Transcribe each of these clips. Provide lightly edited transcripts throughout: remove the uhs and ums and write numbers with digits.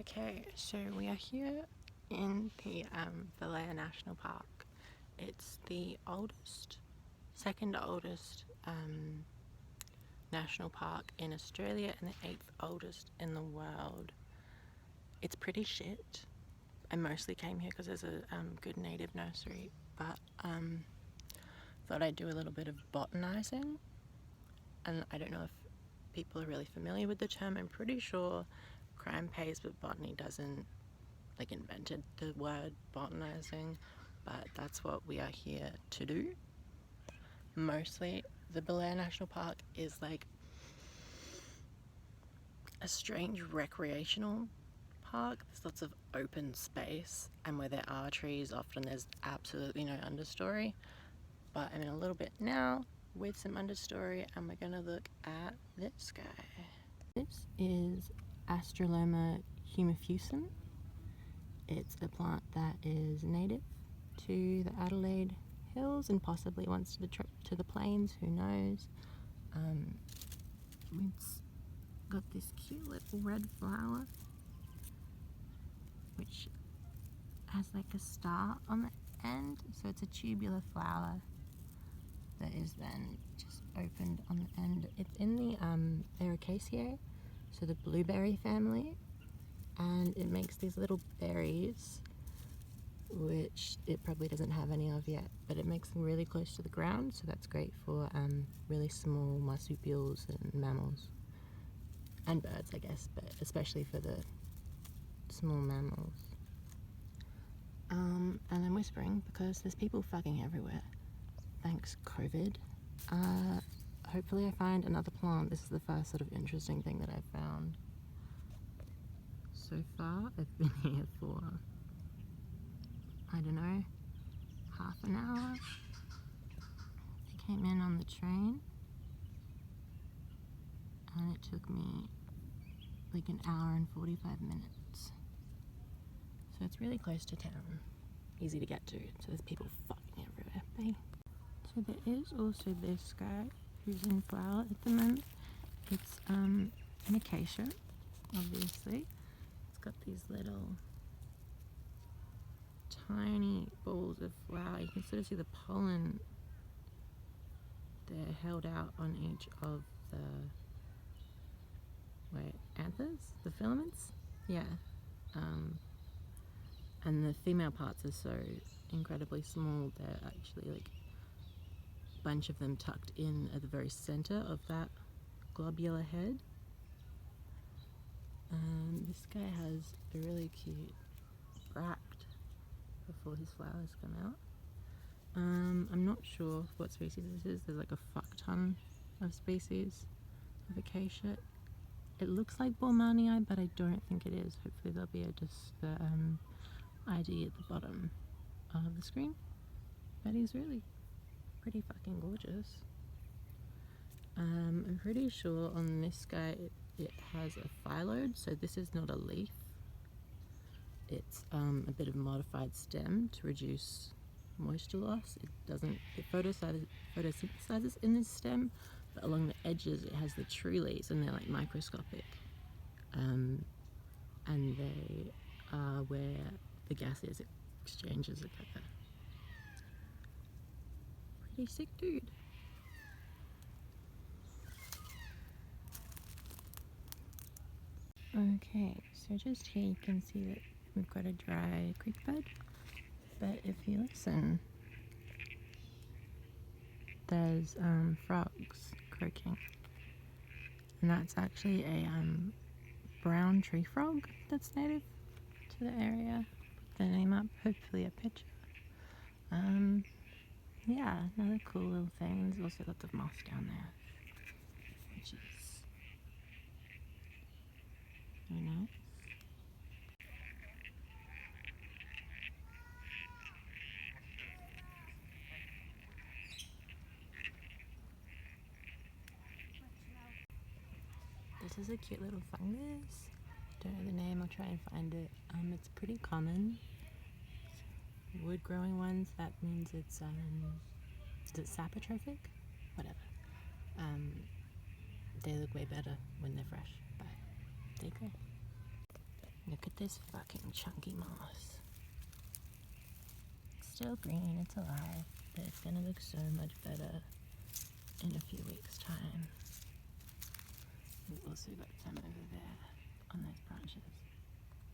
Okay, so we are here in the Belair National Park. It's the second oldest national park in Australia and the 8th oldest in the world. It's pretty shit. I mostly came here because there's a good native nursery, but thought I'd do a little bit of botanizing. And I don't know if people are really familiar with the term. I'm pretty sure crime pays, but botany doesn't, like, invented the word botanizing, but that's what we are here to do. Mostly the Belair National Park is like a strange recreational park. There's lots of open space, and where there are trees, often there's absolutely no understory. But I'm in a little bit now with some understory, and we're gonna look at this guy. This is Astroloma humifusum. It's a plant that is native to the Adelaide Hills and possibly wants to trip to the plains, who knows. It's got this cute little red flower which has like a star on the end, so it's a tubular flower that is then just opened on the end. It's in the ERICACEAE, so the blueberry family, and it makes these little berries which it probably doesn't have any of yet, but it makes them really close to the ground, so that's great for really small marsupials and mammals and birds, I guess, but especially for the small mammals. And I'm whispering because there's people fucking everywhere. Thanks, COVID. Hopefully I find another plant. This is the first sort of interesting thing that I've found. So far, I've been here for, I don't know, half an hour. I came in on the train, and it took me like an hour and 45 minutes. So it's really close to town, easy to get to, so there's people fucking everywhere. Bye. So there is also this guy who's in flower at the moment. It's an acacia, obviously. It's got these little tiny balls of flower. You can sort of see the pollen there held out on each of the anthers, the filaments, yeah. And the female parts are so incredibly small. They're actually like a bunch of them tucked in at the very center of that globular head. This guy has a really cute bract before his flowers come out. I'm not sure what species this is. There's like a fuck ton of species of acacia. It looks like Bormanii, but I don't think it is. Hopefully there'll be just the ID at the bottom of the screen. But he's really pretty fucking gorgeous. I'm pretty sure on this guy it has a phyllodes, so this is not a leaf. It's a bit of a modified stem to reduce moisture loss. It photosynthesizes in this stem, but along the edges it has the true leaves, and they're like microscopic. And they are where the gaseous exchanges occur. Pretty sick dude. Okay, so just here you can see that we've got a dry creek bed, but if you listen, there's frogs croaking, and that's actually a brown tree frog that's native to the area. Put the name up, hopefully a picture. Yeah, another cool little thing. There's also lots of moss down there, which is very nice. This is a cute little fungus. Don't know the name, I'll try and find it. It's pretty common. Wood growing ones, that means it's is it sapotrophic? Whatever. They look way better when they're fresh, but they grow. Look at this fucking chunky moss. It's still green, it's alive, but it's gonna look so much better in a few weeks' time. We've also got some over there on those branches,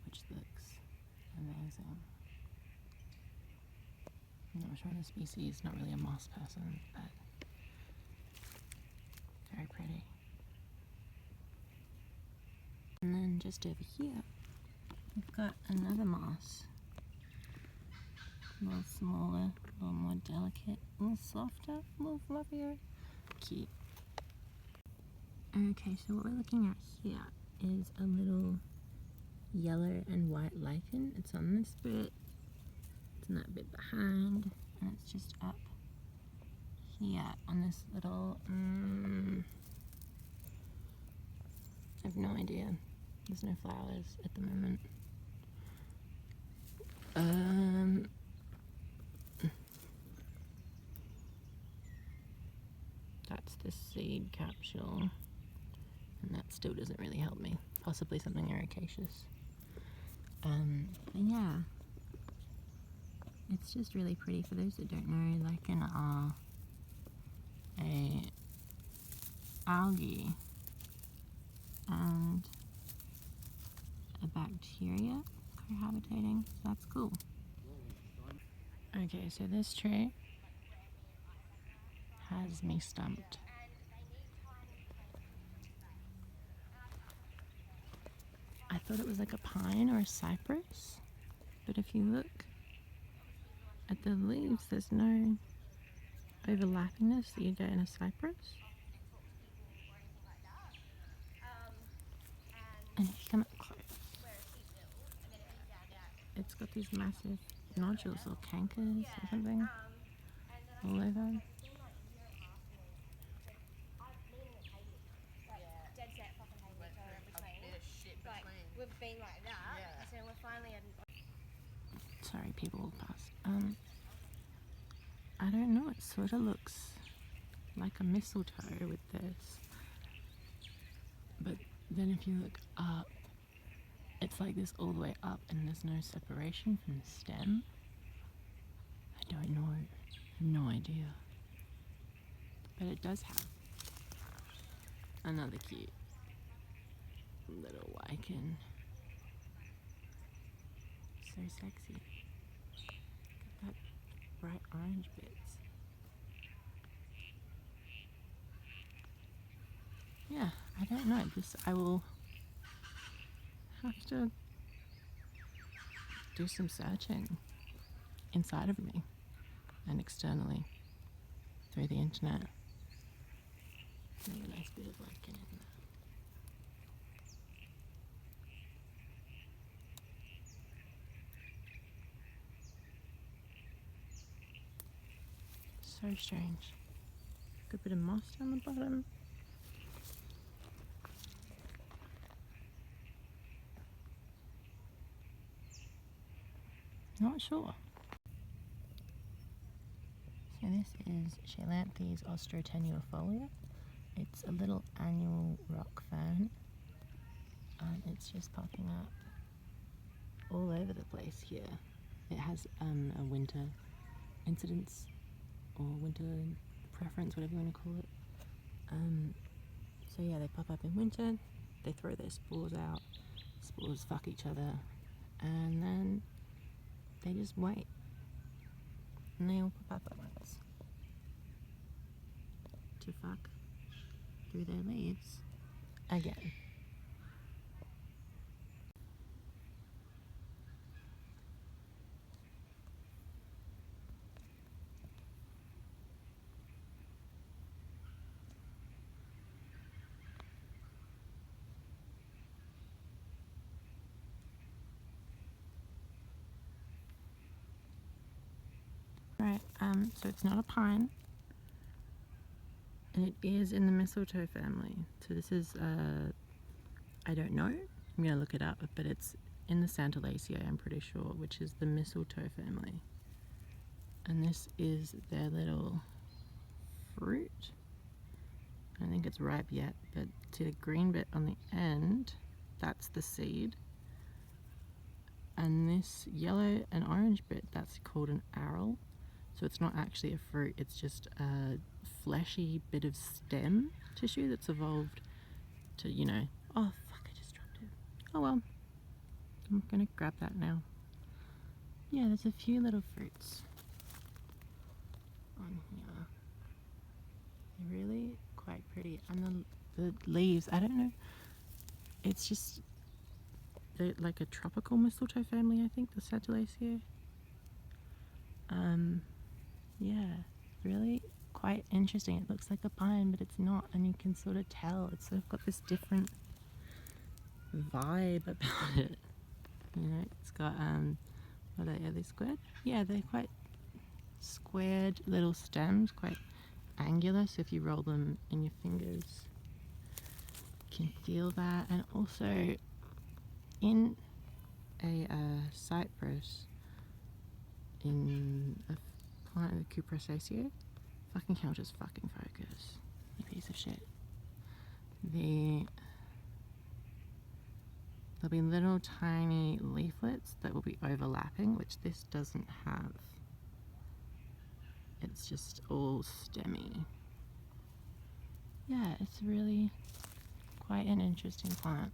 which looks amazing. I'm not sure the species, not really a moss person, but very pretty. And then just over here, we've got another moss. A little smaller, a little more delicate, a little softer, a little fluffier. Cute. Okay, so what we're looking at here is a little yellow and white lichen. It's on this bit, it's in that bit behind, and it's just up here on this little, I have no idea. There's no flowers at the moment. That's the seed capsule, and that still doesn't really help me. Possibly something ericaceous. But yeah, it's just really pretty. For those that don't know, lichen are a algae and a bacteria cohabitating, so that's cool. Okay, so this tree has me stumped. I thought it was like a pine or a cypress, but if you look at the leaves, there's no overlappingness that you get in a cypress. And if you come up close, it's got these massive nodules or cankers or something all over. We've been like that, so we're finally at sorry, people walk past. I don't know, it sort of looks like a mistletoe with this. But then if you look up, it's like this all the way up and there's no separation from the stem. I don't know, I have no idea. But it does have another cute little lichen. So sexy. Look at that bright orange bits. Yeah, I don't know. I will have to do some searching inside of me and externally through the internet. There's a nice bit of lichen in there. So strange. Good bit of moss down the bottom. Not sure. So this is Cheilanthes austrotenuifolia. It's a little annual rock fern. It's just popping up all over the place here. It has a winter incidence or winter preference, whatever you want to call it. So yeah, they pop up in winter, they throw their spores out, spores fuck each other, and then they just wait. And they all pop up at once to fuck through their leaves again. Right, so it's not a pine, and it is in the mistletoe family. So this is, I don't know, I'm going to look it up, but it's in the Santallaceae, I'm pretty sure, which is the mistletoe family. And this is their little fruit. I don't think it's ripe yet, but to the green bit on the end, that's the seed. And this yellow and orange bit, that's called an aril. So it's not actually a fruit, it's just a fleshy bit of stem tissue that's evolved to, you know, oh fuck, I just dropped it. Oh well, I'm gonna grab that now. Yeah, there's a few little fruits on here. They're really quite pretty. And the leaves, I don't know, it's just, they're like a tropical mistletoe family, I think, the Saturaceae. Yeah, really quite interesting. It looks like a pine, but it's not, and you can sort of tell. It's sort of got this different vibe about it. You know, it's got, what are they squared? Yeah, they're quite squared little stems, quite angular, so if you roll them in your fingers, you can feel that. And also, in a Cypress, in a plant of the cupressiformis, fucking hell, just fucking focus, you piece of shit. There'll be little tiny leaflets that will be overlapping, which this doesn't have. It's just all stemmy. Yeah, it's really quite an interesting plant.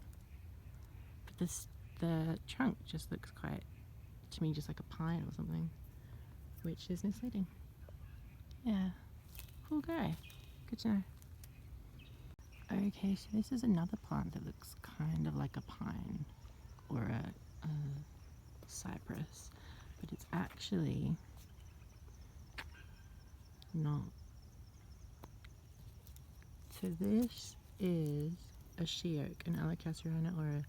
But the trunk just looks quite, to me, just like a pine or something, which is misleading. Yeah, cool guy. Good to know. Okay, so this is another plant that looks kind of like a pine or a cypress, but it's actually not. So this is a she oak, an Acacia or a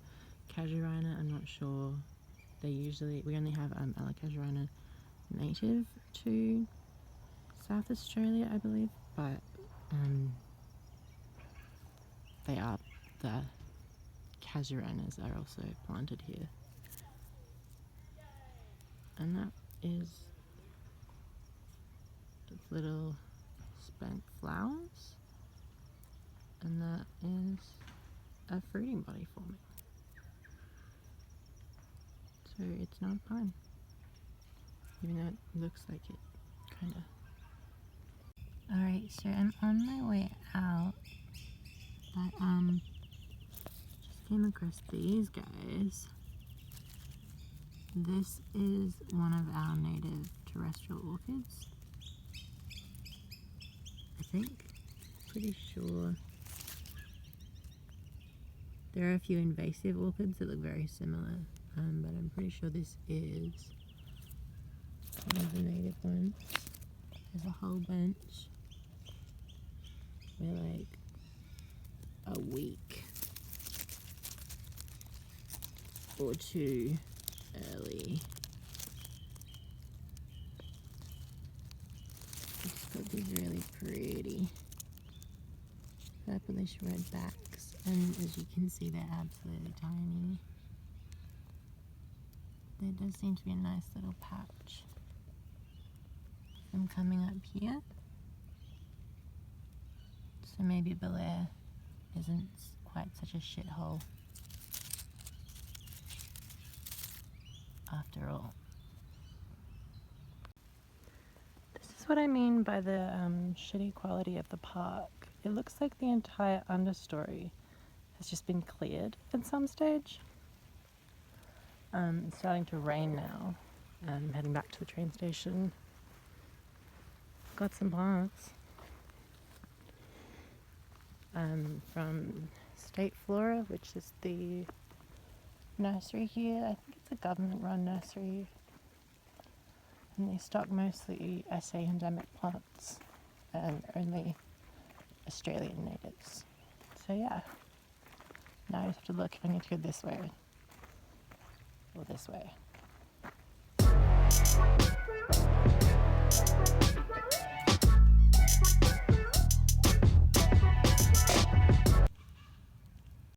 casuarina, I'm not sure. We only have Acacia native to South Australia, I believe, but the casuarinas are also planted here. And that is its little spent flowers, and that is a fruiting body forming. So it's not a pine, even though it looks like it, kinda. Alright, so I'm on my way out, but just came across these guys. This is one of our native terrestrial orchids, I think. Pretty sure. There are a few invasive orchids that look very similar, but I'm pretty sure this is one of the native ones. There's a whole bunch. We're like a week or two early. It's got these really pretty purplish red backs, and as you can see, they're absolutely tiny. There does seem to be a nice little patch. I'm coming up here, so maybe Belair isn't quite such a shithole after all. This is what I mean by the shitty quality of the park. It looks like the entire understory has just been cleared at some stage. It's starting to rain now. I'm heading back to the train station. Got some plants from State Flora, which is the nursery here. I think it's a government-run nursery, and they stock mostly SA endemic plants and only Australian natives. So yeah, now I just have to look if I need to go this way or this way.